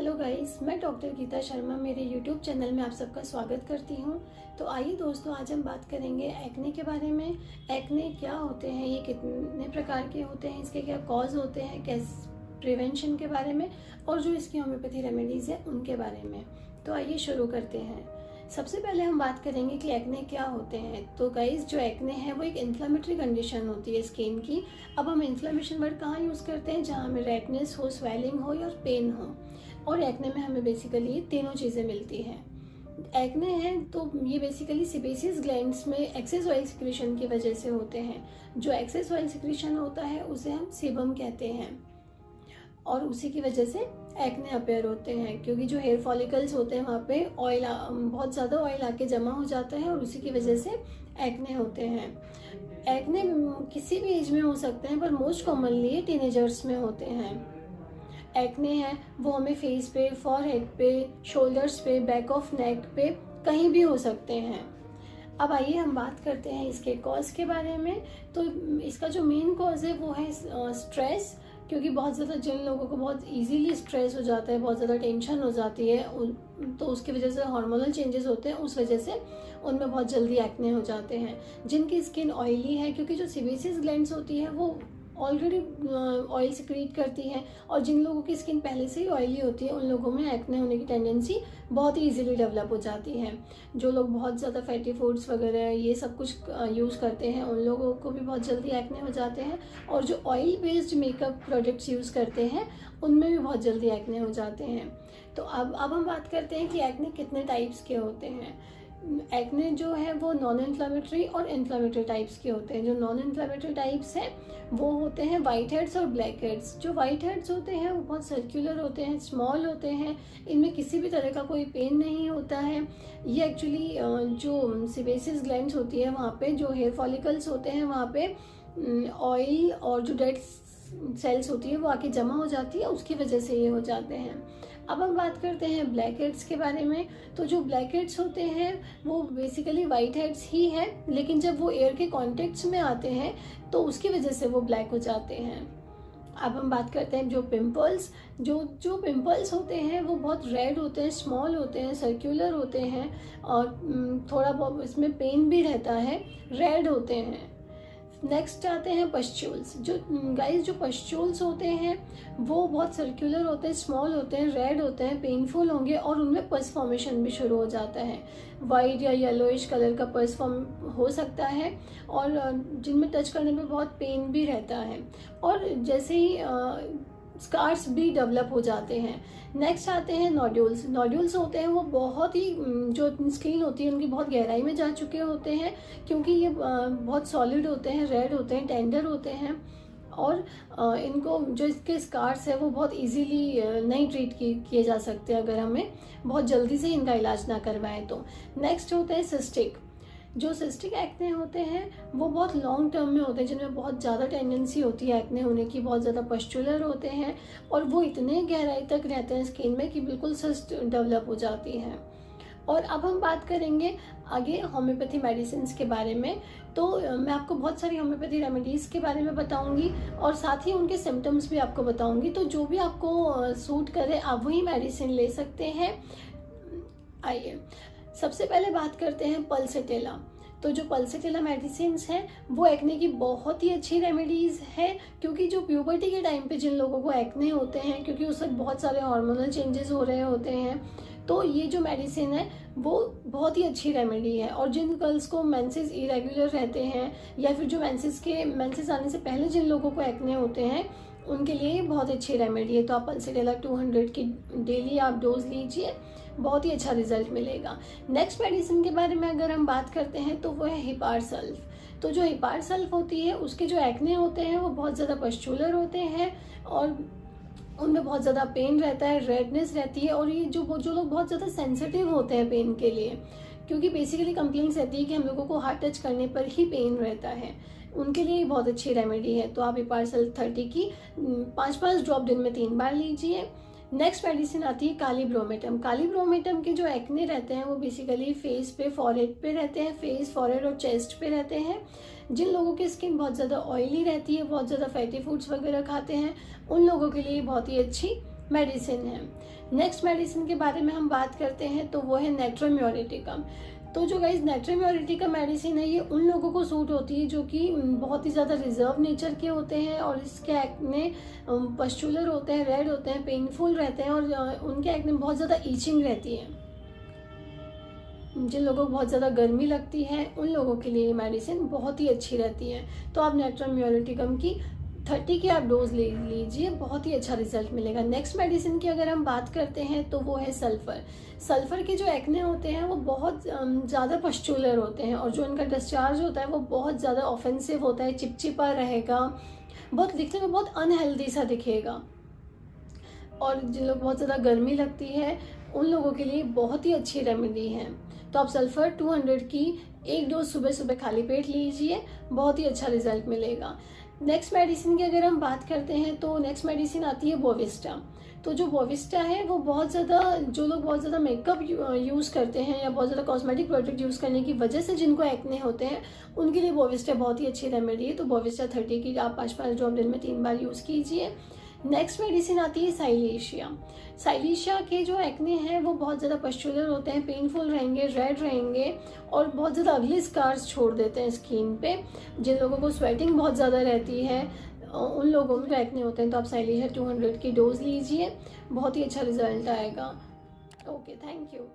Hello guys, मैं doctor Gita Sharma मेरे YouTube channel में आप सबका स्वागत करती हूं। तो आइए दोस्तों, आज हम बात करेंगे एक्ने के बारे में। एक्ने क्या होते हैं, ये कितने प्रकार के होते हैं, इसके क्या कॉज होते हैं, कैसे प्रिवेंशन के बारे में, और जो इसकी होम्योपैथी रेमेडीज़ है उनके बारे में। तो आइए शुरू करते हैं। सबसे पहले हम बात करेंगे कि एक्ने क्या होते हैं। तो गाइस, जो एक्ने है वो एक इन्फ्लेमेटरी कंडीशन होती है स्किन की। अब हम इन्फ्लेमेशन वर्ड कहाँ यूज़ करते हैं? जहाँ हमें रेडनेस हो, स्वेलिंग हो या पेन हो। और एक्ने में हमें बेसिकली तीनों चीज़ें मिलती हैं। एक्ने हैं तो ये बेसिकली सेबेसियस ग्लैंड्स में एक्सेस ऑयल सिक्रीशन की वजह से होते हैं। जो एक्सेस ऑयल सिक्रीशन होता है उसे हम सेबम कहते हैं, और उसी की वजह से एक्ने अपेयर होते हैं, क्योंकि जो हेयर फॉलिकल्स होते हैं वहाँ पे ऑयल बहुत ज़्यादा ऑयल आके जमा हो जाता है और उसी की वजह से एक्ने होते हैं। एक्ने किसी भी एज में हो सकते हैं, पर मोस्ट कॉमनली ये टीनेजर्स में होते हैं। एक्ने हैं वो हमें फेस पे, फॉरहेड पे, शोल्डर्स पे, बैक ऑफ नेक पे कहीं भी हो सकते हैं। अब आइए हम बात करते हैं इसके कॉज के बारे में। तो इसका जो मेन कॉज है वो है स्ट्रेस, क्योंकि बहुत ज़्यादा जिन लोगों को बहुत इजीली स्ट्रेस हो जाता है, बहुत ज़्यादा टेंशन हो जाती है, तो उसकी वजह से हार्मोनल चेंजेस होते हैं, उस वजह से उनमें बहुत जल्दी एक्ने हो जाते हैं। जिनकी स्किन ऑयली है, क्योंकि जो सेबेसियस ग्लैंड्स होती है वो ऑलरेडी ऑयल सिक्रीट करती हैं, और जिन लोगों की स्किन पहले से ही ऑयली होती है उन लोगों में एक्ने होने की टेंडेंसी बहुत ही इजीली डेवलप हो जाती है। जो लोग बहुत ज़्यादा फैटी फूड्स वगैरह ये सब कुछ यूज़ करते हैं उन लोगों को भी बहुत जल्दी एक्ने हो जाते हैं, और जो oil based makeup products use करते हैं उनमें भी बहुत जल्दी एक्ने हो जाते हैं। तो अब हम बात करते हैं कि एक्ने कितने टाइप्स के होते हैं। एक्ने जो है वो नॉन इन्फ्लेमेटरी और इन्फ्लेमेटरी टाइप्स के होते हैं। जो नॉन इन्फ्लेमेटरी टाइप्स हैं वो होते हैं वाइट हेड्स और ब्लैक हेड्स। जो वाइट हेड्स होते हैं वो बहुत सर्कुलर होते हैं, स्मॉल होते हैं, इनमें किसी भी तरह का कोई पेन नहीं होता है। ये एक्चुअली जो सेबेसियस ग्लैंड्स होती है वहाँ पे जो हेयर फॉलिकल्स होते हैं वहाँ पे ऑयल और जो डेड सेल्स होती है वो आके जमा हो जाती है, उसकी वजह से ये हो जाते हैं। अब हम बात करते हैं ब्लैक हेड्स के बारे में। तो जो ब्लैक हेड्स होते हैं वो बेसिकली वाइट हेड्स ही हैं, लेकिन जब वो एयर के कॉन्टेक्ट्स में आते हैं तो उसकी वजह से वो ब्लैक हो जाते हैं। अब हम बात करते हैं जो पिंपल्स। जो पिंपल्स होते हैं वो बहुत रेड होते हैं, स्मॉल होते हैं, सर्कुलर होते हैं, और थोड़ा बहुत इसमें पेन भी रहता है, रेड होते हैं। नेक्स्ट आते हैं पस्ट्यूल्स। जो गाइस, जो पस्ट्यूल्स होते हैं वो बहुत सर्कुलर होते हैं, स्मॉल होते हैं, रेड होते हैं, पेनफुल होंगे, और उनमें पस फॉर्मेशन भी शुरू हो जाता है। वाइट या येलोइश कलर का पस फॉर्म हो सकता है, और जिनमें टच करने में बहुत पेन भी रहता है, और जैसे ही स्कार्स भी डेवलप हो जाते हैं। नेक्स्ट आते हैं नोड्यूल्स। नोड्यूल्स होते हैं वो बहुत ही जो स्किन होती है उनकी बहुत गहराई में जा चुके होते हैं, क्योंकि ये बहुत सॉलिड होते हैं, रेड होते हैं, टेंडर होते हैं, और इनको जो इसके स्कार्स है वो बहुत इजीली नहीं ट्रीट किए जा सकते अगर हमें बहुत जल्दी से इनका इलाज ना करवाएं तो। नेक्स्ट होते हैं सिस्टिक। जो सिस्टिक एक्ने होते हैं वो बहुत लॉन्ग टर्म में होते हैं, जिनमें बहुत ज़्यादा टेंडेंसी होती है एक्ने होने की, बहुत ज़्यादा पस्चुलर होते हैं, और वो इतने गहराई तक रहते हैं स्किन में कि बिल्कुल सिस्ट डेवलप हो जाती है। और अब हम बात करेंगे आगे होम्योपैथी मेडिसिन के बारे में। तो मैं आपको बहुत सारी होम्योपैथी रेमेडीज़ के बारे में बताऊंगी, और साथ ही उनके सिम्टम्स भी आपको बताऊंगी। तो जो भी आपको सूट करे आप वही मेडिसिन ले सकते हैं। आइए सबसे पहले बात करते हैं पल्सेटेला। तो जो पल्सेटेला मेडिसिन हैं वो एक्ने की बहुत ही अच्छी रेमेडीज़ है, क्योंकि जो प्यूबर्टी के टाइम पे जिन लोगों को एक्ने होते हैं, क्योंकि उस वक्त बहुत सारे हार्मोनल चेंजेस हो रहे होते हैं, तो ये जो मेडिसिन है वो बहुत ही अच्छी रेमेडी है। और जिन गर्ल्स को मेंसेस इरेगुलर रहते हैं, या फिर जो मेंसेस आने से पहले जिन लोगों को एक्ने होते हैं, उनके लिए ये बहुत अच्छी रेमेडी है। तो आप पल्सेटेला 200 की डेली आप डोज लीजिए, बहुत ही अच्छा रिजल्ट मिलेगा। नेक्स्ट मेडिसिन के बारे में अगर हम बात करते हैं तो वो है हिपार सल्फ। तो जो हिपार सल्फ होती है उसके जो एक्ने होते हैं वो बहुत ज़्यादा पस्चुलर होते हैं, और उनमें बहुत ज़्यादा पेन रहता है, रेडनेस रहती है, और ये जो लोग बहुत ज़्यादा सेंसिटिव होते हैं पेन के लिए, क्योंकि बेसिकली कंप्लेंट्स रहती है कि हम लोगों को हाथ टच करने पर ही पेन रहता है, उनके लिए बहुत अच्छी रेमेडी है। तो आप हिपार सल्फ 30 की 5-5 ड्रॉप दिन में 3 बार लीजिए। नेक्स्ट मेडिसिन आती है काली ब्रोमेटम। काली ब्रोमेटम के जो एक्ने रहते हैं वो बेसिकली फेस पे, फॉरहेड पे रहते हैं, फेस, फॉरहेड और चेस्ट पे रहते हैं। जिन लोगों की स्किन बहुत ज़्यादा ऑयली रहती है, बहुत ज़्यादा फैटी फूड्स वगैरह खाते हैं, उन लोगों के लिए बहुत ही अच्छी मेडिसिन है। नेक्स्ट मेडिसिन के बारे में हम बात करते हैं तो वो है नेट्रम म्योरिटिकम। तो जो गाइस नेट्रम म्योरिटिकम मेडिसिन है, ये उन लोगों को सूट होती है जो कि बहुत ही ज़्यादा रिजर्व नेचर के होते हैं और इसके एक्ने पस्चुलर होते हैं, रेड होते हैं, पेनफुल रहते हैं और उनके एक्ने बहुत ज़्यादा ईचिंग रहती है। जिन लोगों को बहुत ज़्यादा गर्मी लगती है उन लोगों के लिए ये मेडिसिन बहुत ही अच्छी रहती है। तो आप नेट्रम म्योरिटिकम की 30 की आप डोज ले लीजिए, बहुत ही अच्छा रिजल्ट मिलेगा। नेक्स्ट मेडिसिन की अगर हम बात करते हैं तो वो है सल्फर। सल्फर के जो एक्ने होते हैं वो बहुत ज़्यादा पस्चुलर होते हैं और जो उनका डिस्चार्ज होता है वो बहुत ज़्यादा ऑफेंसिव होता है, चिपचिपा रहेगा, बहुत दिखने में बहुत अनहेल्दी सा दिखेगा। और जिन लोग बहुत ज़्यादा गर्मी लगती है उन लोगों के लिए बहुत ही अच्छी रेमेडी है। तो आप सल्फर 200 की एक डोज सुबह सुबह खाली पेट लीजिए, बहुत ही अच्छा रिजल्ट मिलेगा। नेक्स्ट मेडिसिन की अगर हम बात करते हैं तो नेक्स्ट मेडिसिन आती है बोविस्टा। तो जो बोविस्टा है वो बहुत ज़्यादा, जो लोग बहुत ज़्यादा मेकअप यूज़ करते हैं या बहुत ज़्यादा कॉस्मेटिक प्रोडक्ट यूज़ करने की वजह से जिनको एक्ने होते हैं उनके लिए बोविस्टा बहुत ही अच्छी रेमेडी है। तो बोविस्टा 30 की आप 5 ड्रॉप दिन में 3 बार यूज़ कीजिए। नेक्स्ट मेडिसिन आती है साइलेशिया। साइलेशिया के जो एक्ने हैं वो बहुत ज़्यादा पस्चुलर होते हैं, पेनफुल रहेंगे, रेड रहेंगे और बहुत ज़्यादा अगली स्कार्स छोड़ देते हैं स्किन पे। जिन लोगों को स्वेटिंग बहुत ज़्यादा रहती है उन लोगों में एक्ने होते हैं तो आप साइलेशिया 200 की डोज लीजिए, बहुत ही अच्छा रिजल्ट आएगा। Okay, thank you.